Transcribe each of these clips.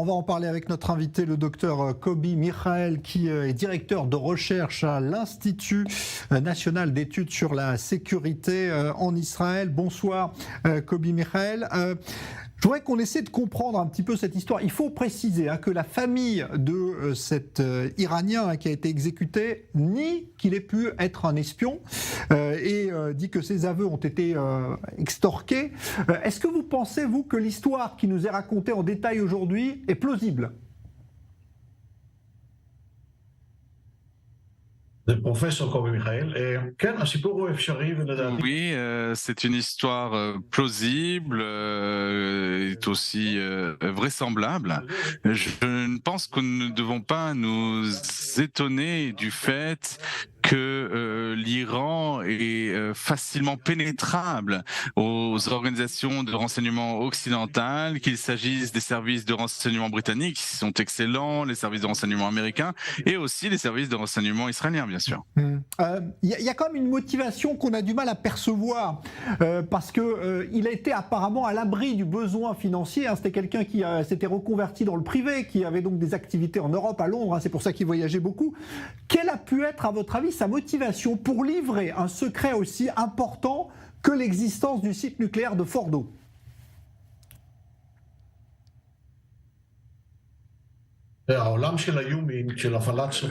On va en parler avec notre invité, le docteur Kobi Michael, qui est directeur de recherche à l'Institut national d'études sur la sécurité en Israël. Bonsoir, Kobi Michael. Je voudrais qu'on essaie de comprendre un petit peu cette histoire. Il faut préciser que la famille de cet Iranien qui a été exécuté nie qu'il ait pu être un espion et dit que ses aveux ont été extorqués. Est-ce que vous pensez, vous, que l'histoire qui nous est racontée en détail aujourd'hui est plausible ? Oui, c'est une histoire plausible, est aussi vraisemblable. Je ne pense que nous ne devons pas nous étonner du fait que l'Iran est facilement pénétrable aux organisations de renseignement occidentales, qu'il s'agisse des services de renseignement britanniques, qui sont excellents, les services de renseignement américains, et aussi les services de renseignement israéliens, bien sûr. Il y a quand même une motivation qu'on a du mal à percevoir, parce qu'il a été apparemment à l'abri du besoin financier. C'était quelqu'un qui s'était reconverti dans le privé, qui avait donc des activités en Europe, à Londres, c'est pour ça qu'il voyageait beaucoup. Quelle a pu être, à votre avis, sa motivation pour livrer un secret aussi important que l'existence du site nucléaire de Fordo ?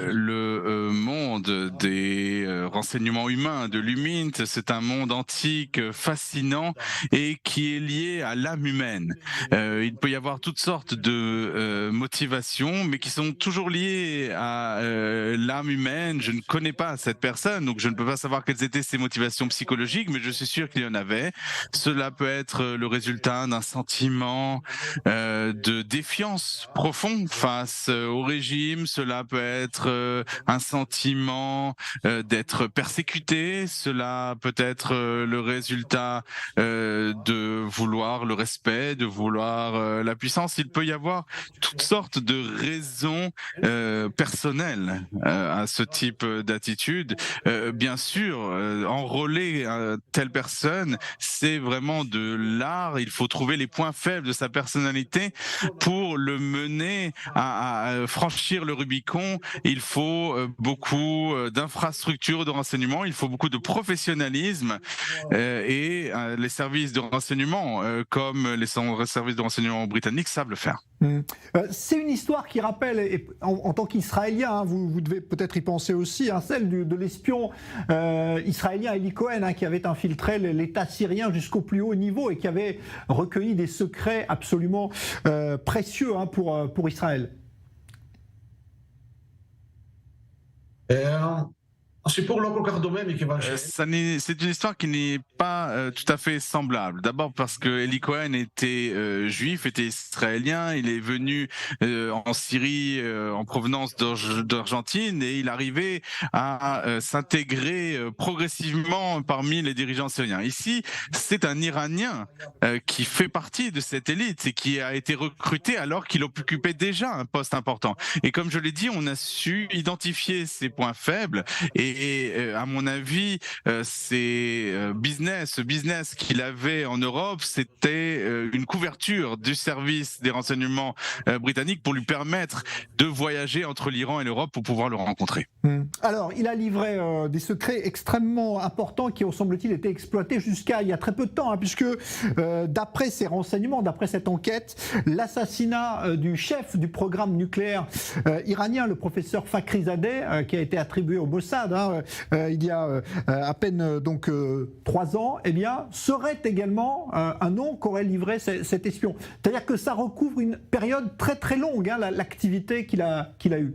Le monde des renseignements humains, de l'UMINT, c'est un monde antique, fascinant et qui est lié à l'âme humaine. Il peut y avoir toutes sortes de motivations, mais qui sont toujours liées à l'âme humaine. Je ne connais pas cette personne, donc je ne peux pas savoir quelles étaient ses motivations psychologiques, mais je suis sûr qu'il y en avait. Cela peut être le résultat d'un sentiment de défiance profond face au régime, cela peut être un sentiment d'être persécuté, cela peut être le résultat de vouloir le respect, de vouloir la puissance. Il peut y avoir toutes sortes de raisons personnelles à ce type d'attitude. Bien sûr, enrôler telle personne, c'est vraiment de l'art. Il faut trouver les points faibles de sa personnalité pour le mener à franchir le Rubicon. Il faut beaucoup d'infrastructures de renseignement, il faut beaucoup de professionnalisme et les services de renseignement, comme les services de renseignement britanniques, savent le faire. C'est une histoire qui rappelle, et en tant qu'Israélien, vous devez peut-être y penser aussi, celle de l'espion israélien Eli Cohen, qui avait infiltré l'État syrien jusqu'au plus haut niveau et qui avait recueilli des secrets absolument précieux pour Israël. C'est une histoire qui n'est pas tout à fait semblable. D'abord parce que Eli Cohen était juif, était israélien. Il est venu en Syrie en provenance d'Argentine et il arrivait à s'intégrer progressivement parmi les dirigeants syriens. Ici, c'est un Iranien qui fait partie de cette élite et qui a été recruté alors qu'il occupait déjà un poste important. Et comme je l'ai dit, on a su identifier ses points faibles et à mon avis, ce business qu'il avait en Europe, c'était une couverture du service des renseignements britanniques pour lui permettre de voyager entre l'Iran et l'Europe pour pouvoir le rencontrer. Alors, il a livré des secrets extrêmement importants qui ont, semble-t-il, été exploités jusqu'à il y a très peu de temps, puisque d'après ces renseignements, d'après cette enquête, l'assassinat du chef du programme nucléaire iranien, le professeur Fakhrizadeh, qui a été attribué au Mossad il y a à peine 3 ans, serait également un nom qu'aurait livré cet espion. C'est-à-dire que ça recouvre une période très très longue, l'activité qu'il a eue.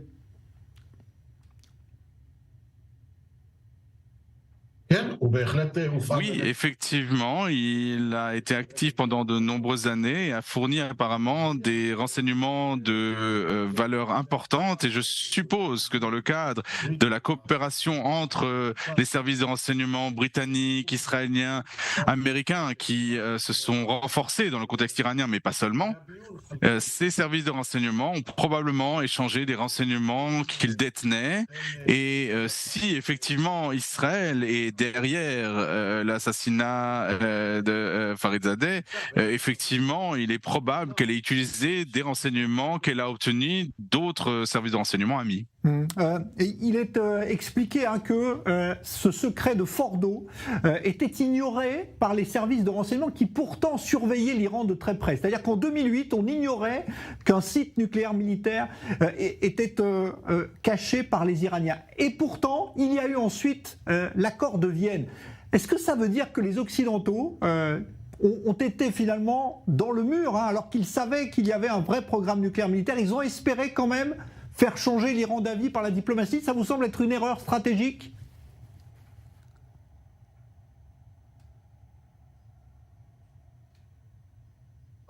Oui, effectivement, il a été actif pendant de nombreuses années et a fourni apparemment des renseignements de valeur importante. Et je suppose que dans le cadre de la coopération entre les services de renseignement britanniques, israéliens, américains, qui se sont renforcés dans le contexte iranien, mais pas seulement, ces services de renseignement ont probablement échangé des renseignements qu'ils détenaient. Et si effectivement Israël est derrière l'assassinat de Faridzadeh, effectivement, il est probable qu'elle ait utilisé des renseignements qu'elle a obtenus d'autres services de renseignement amis. Et il est expliqué que ce secret de Fordo était ignoré par les services de renseignement qui pourtant surveillaient l'Iran de très près. C'est-à-dire qu'en 2008, on ignorait qu'un site nucléaire militaire était caché par les Iraniens. Et pourtant, il y a eu ensuite l'accord de Vienne. Est-ce que ça veut dire que les Occidentaux ont été finalement dans le mur, alors qu'ils savaient qu'il y avait un vrai programme nucléaire militaire? Ils ont espéré quand même faire changer l'Iran d'avis par la diplomatie? Ça vous semble être une erreur stratégique?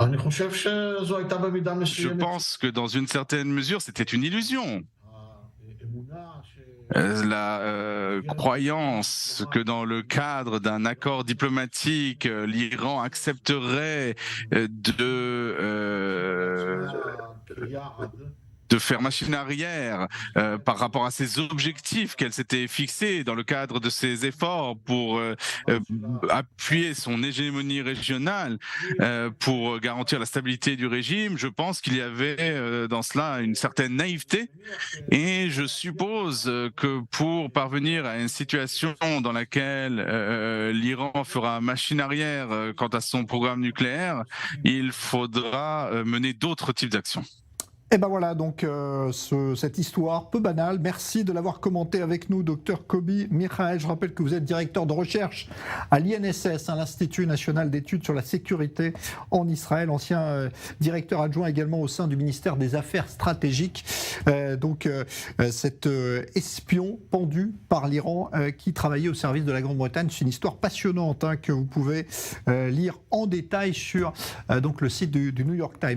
Je pense que dans une certaine mesure, c'était une illusion. La croyance que dans le cadre d'un accord diplomatique, l'Iran accepterait de faire machine arrière par rapport à ses objectifs qu'elle s'était fixés dans le cadre de ses efforts pour appuyer son hégémonie régionale, pour garantir la stabilité du régime. Je pense qu'il y avait dans cela une certaine naïveté, et je suppose que pour parvenir à une situation dans laquelle l'Iran fera machine arrière quant à son programme nucléaire, il faudra mener d'autres types d'actions. Et ben voilà donc cette histoire peu banale. Merci de l'avoir commenté avec nous, docteur Kobi Michael. Je rappelle que vous êtes directeur de recherche à l'INSS, l'Institut national d'études sur la sécurité en Israël, ancien directeur adjoint également au sein du ministère des Affaires stratégiques. Cet espion pendu par l'Iran qui travaillait au service de la Grande-Bretagne. C'est une histoire passionnante que vous pouvez lire en détail sur le site du New York Times.